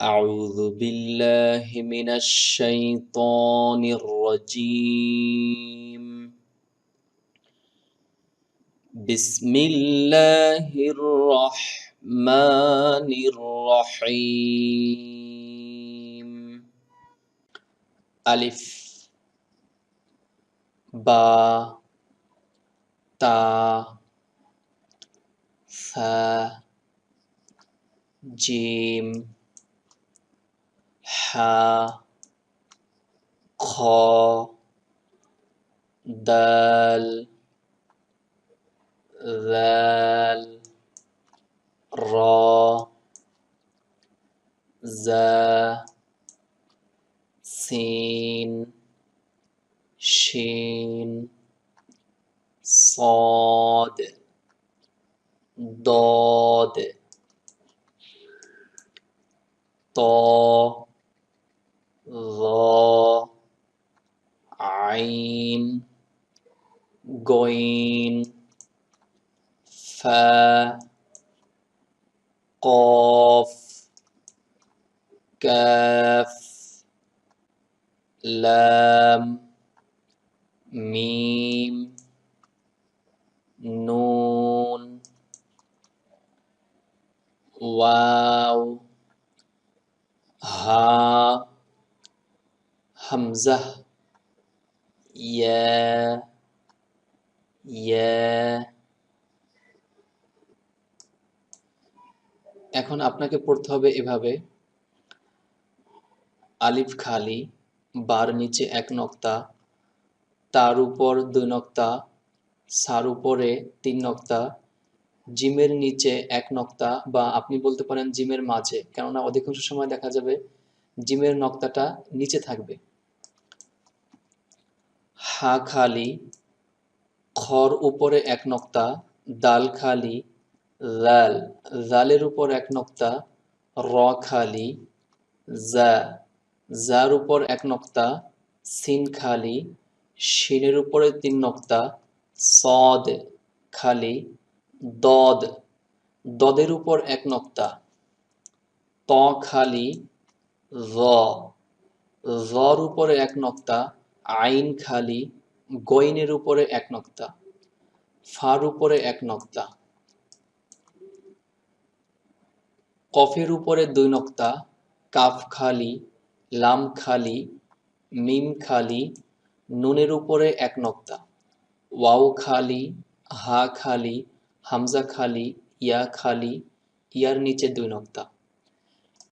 أعوذ بالله من الشيطان الرجيم بسم الله الرحمن الرحيم ألف با تا ثا جيم حا خا دال ذال را زا سين شين صاد ضاد طا ظا عين غين فا قاف كاف لام ميم نون واو হা হামজা ইয়া এখন আপনাকে পড়তে হবে এভাবে আলিফ খালি বার নিচে এক নক্তা তার উপর দুই নক্তা সার উপরে তিন নক্তা জিমের নিচে এক নক্তা বা আপনি বলতে পারেন জিমের মাঝে, কেননা অধিকাংশ সময় দেখা যাবে জিমের নক্তাটা নিচে থাকবে। হা খালি খর উপরে এক নক্তা দাল খালি লাল জালের উপর এক নক্তা র খালি জা জার উপর এক নক্তা সিন খালি শিনের উপরে তিন নক্তা সদ খালি দদ দদের উপর এক নক্তা ত খালি জ জর উপরে এক নক্তা আইন খালি গইনের উপরে এক নক্তা ফার উপরে এক নক্তা কফের উপরে দুই নক্তা কাফ খালি লাম খালি মিম খালি নুনের উপরে এক নক্তা ওয়াও খালি হা খালি হামজা খালি ইয়া খালি ইয়ার নিচে দুই নক্তা।